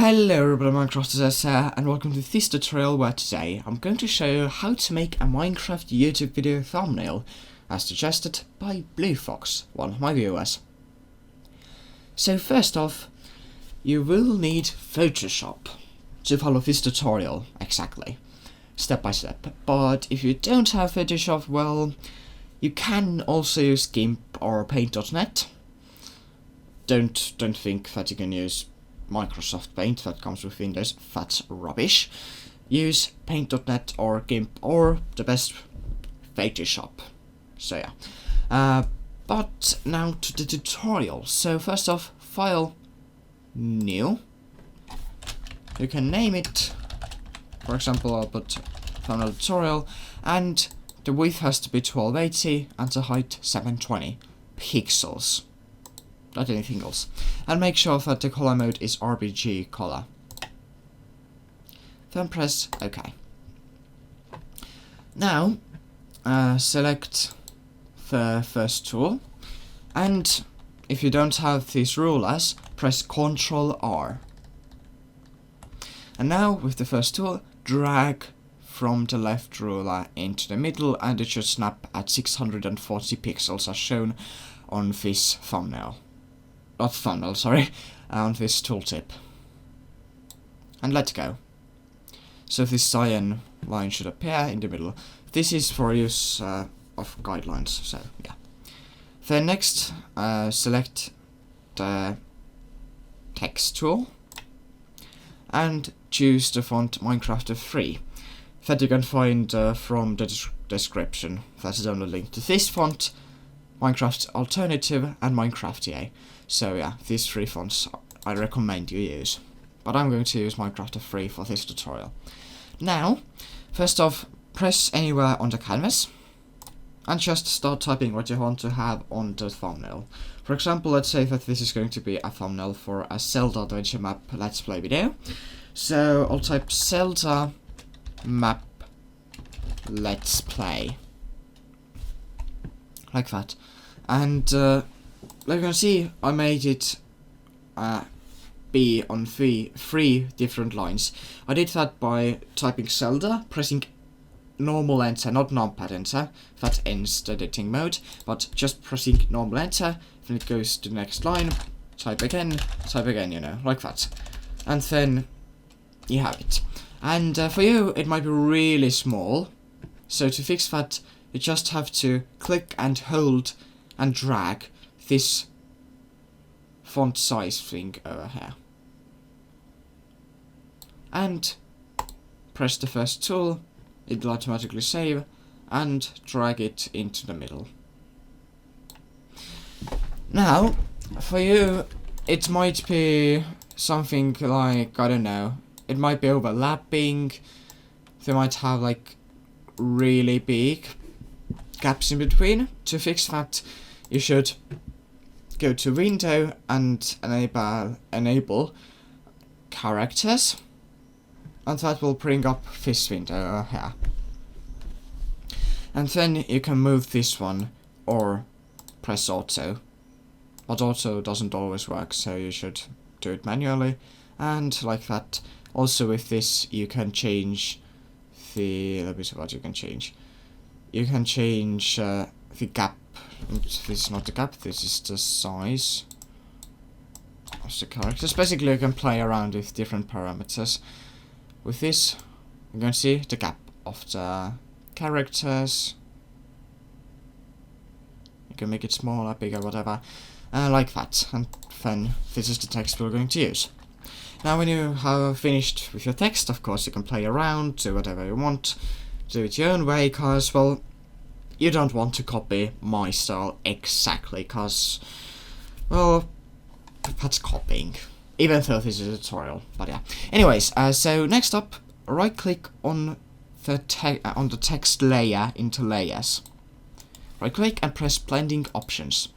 Hello everybody, MinecraftSss here, and welcome to this tutorial where today I'm going to show you how to make a Minecraft YouTube video thumbnail, as suggested by Blue Fox, one of my viewers. So first off, you will need Photoshop to follow this tutorial exactly, step by step. But if you don't have Photoshop, well, you can also use GIMP or Paint.net. Don't think that you can use Microsoft Paint that comes with Windows, that's rubbish. Use Paint.net or GIMP or the best, Photoshop. So yeah. But now to the tutorial. So first off, file, new. You can name it, for example I'll put thumbnail tutorial, and the width has to be 1280 and the height 720 pixels. Not anything else. And make sure that the color mode is RGB color. Then press OK. Now, select the first tool, and if you don't have these rulers, press Ctrl R. And now, with the first tool, drag from the left ruler into the middle, and it should snap at 640 pixels as shown on this thumbnail. Not thumbnail, sorry, on this tooltip. And let go. So this cyan line should appear in the middle. This is for use of guidelines, so yeah. Then next, select the text tool and choose the font MinecraftSss that you can find from the description. That's the only link to this font, Minecraft Alternative and MinecraftSss. So yeah, these three fonts I recommend you use. But I'm going to use MinecraftSss for this tutorial. Now, first off, press anywhere on the canvas and just start typing what you want to have on the thumbnail. For example, let's say that this is going to be a thumbnail for a Zelda Adventure Map Let's Play video. So I'll type Zelda Map Let's Play. Like that. And like you can see, I made it be on three different lines. I did that by typing Zelda, pressing normal enter, not numpad enter, that ends the editing mode, but just pressing normal enter, then it goes to the next line, type again, you know, like that. And then you have it. And for you, it might be really small, so to fix that, you just have to click and hold and drag this font size thing over here. And press the first tool, it will automatically save, and drag it into the middle. Now, for you, it might be something like, I don't know, it might be overlapping, they might have like really big gaps in between. To fix that, you should go to Window and enable characters, and that will bring up this window here. And then you can move this one or press auto, but auto doesn't always work, so you should do it manually. And like that. Also with this you can change the, let me see what you can change. You can change the gap. This is not the gap, this is the size of the characters. Basically you can play around with different parameters. With this, you can see the gap of the characters. You can make it smaller, bigger, whatever, like that. And then this is the text we're going to use. Now when you have finished with your text, of course you can play around, do whatever you want, do it your own way, cause, well, you don't want to copy my style exactly, cause, well, that's copying. Even though this is a tutorial, but yeah. Anyways, so next up, right click on the text layer into layers. Right click and press blending options.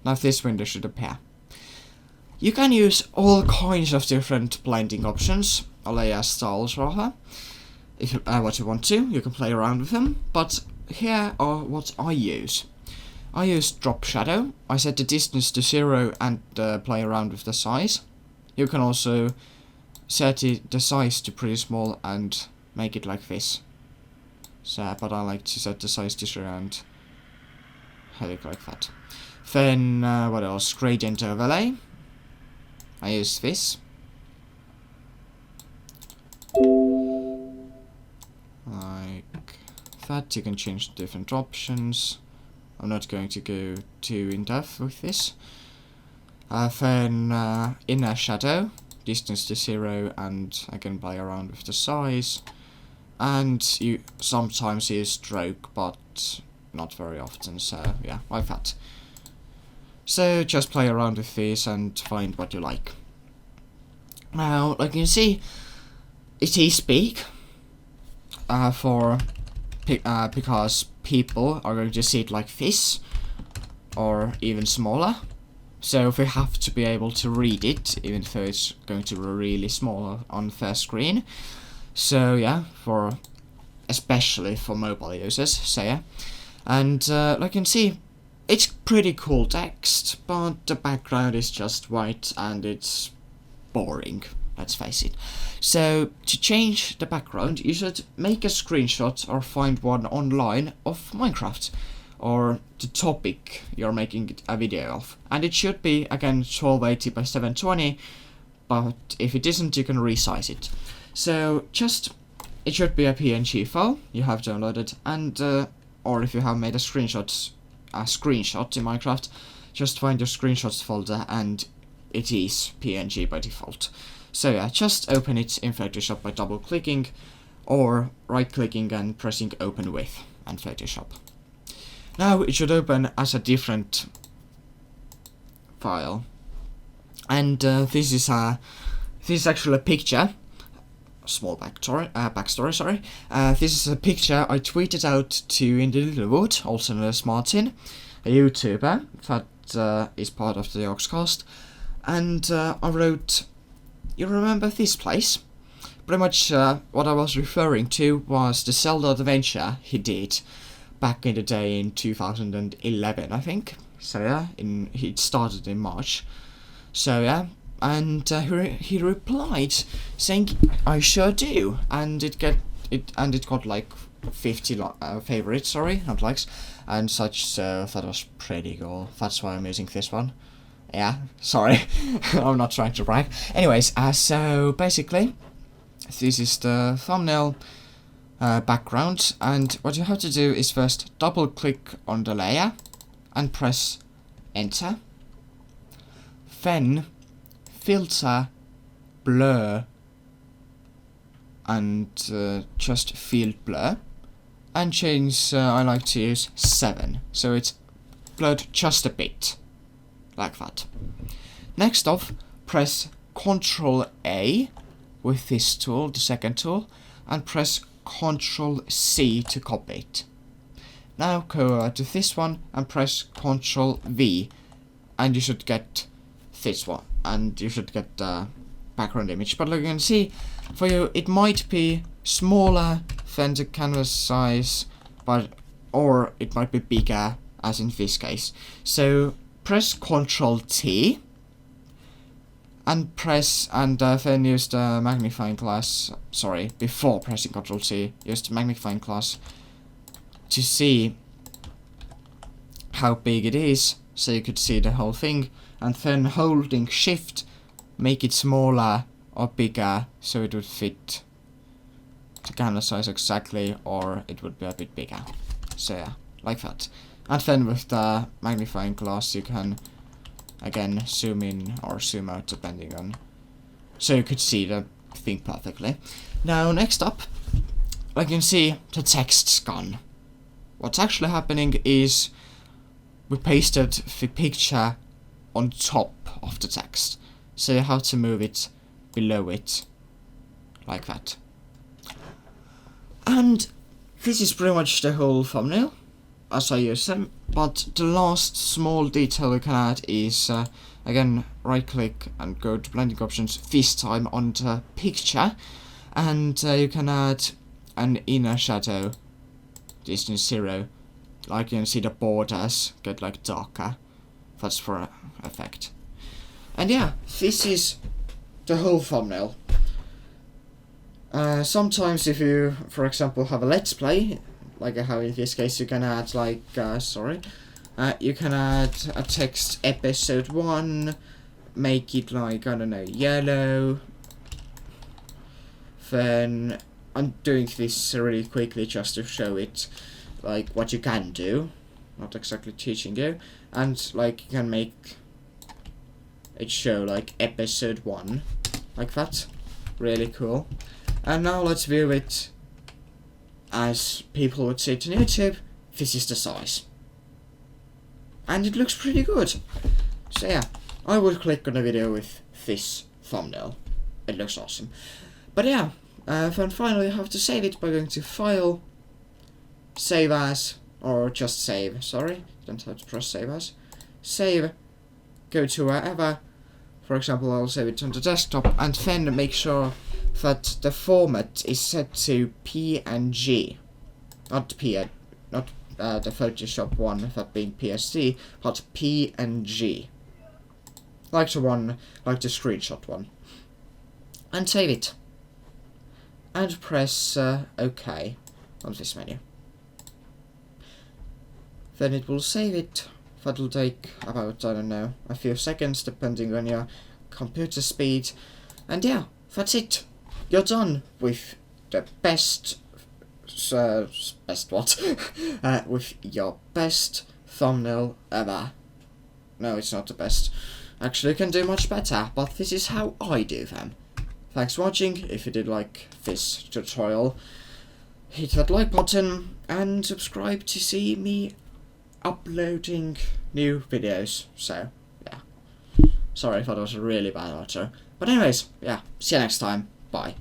Now this window should appear. You can use all kinds of different blending options, or layer styles rather, if you, what you want to. You can play around with them, but here are what I use. I use drop shadow. I set the distance to 0 and play around with the size. You can also set the size to pretty small and make it like this. So, but I like to set the size to 0 and have it like that. Then, what else? Gradient overlay. I use this. Like that. You can change different options. I'm not going to go too in depth with this. Then, inner shadow. Distance to 0, and I can play around with the size. And you sometimes use stroke, but not very often, so yeah, like that. So just play around with this and find what you like. Now, like you can see, it is big because people are going to see it like this, or even smaller. So we have to be able to read it, even though it's going to be really small on first screen. So yeah, especially for mobile users, so yeah. And like you can see, it's pretty cool text, but the background is just white and it's boring, let's face it. So to change the background, you should make a screenshot or find one online of Minecraft, or the topic you're making a video of. And it should be, again, 1280 by 720, but if it isn't, you can resize it. So it should be a PNG file you have downloaded, and or if you have made a screenshot in Minecraft, just find your screenshots folder and it is PNG by default. So yeah, just open it in Photoshop by double clicking or right clicking and pressing open with and Photoshop. Now it should open as a different file, and this is actually a picture. Small backstory, sorry. This is a picture I tweeted out to Indy Littlewood, also known as Martin, a YouTuber that is part of the Oxcast, and I wrote, you remember this place? Pretty much what I was referring to was the Zelda adventure he did back in the day in 2011, I think. So yeah, it started in March. So yeah. And he replied saying, "I sure do," and it got like 50 favorites, sorry, not likes, and such. So that was pretty cool. That's why I'm using this one. Yeah, sorry, I'm not trying to brag. Anyways, so basically, this is the thumbnail background, and what you have to do is first double click on the layer and press enter. Then filter, blur, and just field blur, and change, I like to use 7, so it's blurred just a bit, like that. Next off, press Ctrl A with this tool, the second tool, and press Ctrl C to copy it. Now go to this one and press Ctrl V, and you should get this one, and you should get the background image. But like you can see, for you it might be smaller than the canvas size, or it might be bigger, as in this case. So press Ctrl T and then use the magnifying glass. Sorry, before pressing Ctrl T, use the magnifying glass to see how big it is, so you could see the whole thing. And then holding Shift, make it smaller or bigger so it would fit the canvas size exactly, or it would be a bit bigger. So yeah, like that. And then with the magnifying glass you can again zoom in or zoom out depending on, so you could see the thing perfectly. Now next up, like you can see, the text's gone. What's actually happening is we pasted the picture on top of the text, so you have to move it below it, like that. And this is pretty much the whole thumbnail as I use them, but the last small detail you can add is again right click and go to blending options, this time on the picture, and you can add an inner shadow, distance 0. Like you can see the borders get like darker. That's for effect. And yeah, this is the whole thumbnail. Sometimes if you, for example, have a let's play, like how in this case you can add like, you can add a text episode 1, make it like, I don't know, yellow. Then I'm doing this really quickly just to show it, like what you can do, not exactly teaching you, and like you can make it show like episode 1, like that, really cool. And now let's view it as people would say it on YouTube, this is the size. And it looks pretty good. So yeah, I would click on a video with this thumbnail. It looks awesome. But yeah, then finally I have to save it by going to File, Save As, or just Save, sorry, you don't have to press Save As. Save, go to wherever, for example I'll save it on the desktop, and then make sure that the format is set to PNG. Not the Photoshop one, that being PSD, but PNG. Like the one, like the screenshot one. And save it. And press OK on this menu. Then it will save it. That'll take about, I don't know, a few seconds depending on your computer speed. And yeah, that's it. You're done with the best with your best thumbnail ever. No, it's not the best. Actually, you can do much better, but this is how I do them. Thanks for watching. If you did like this tutorial, hit that like button and subscribe to see me uploading new videos. So, yeah. Sorry if that was a really bad outro. But anyways, yeah, see you next time. Bye.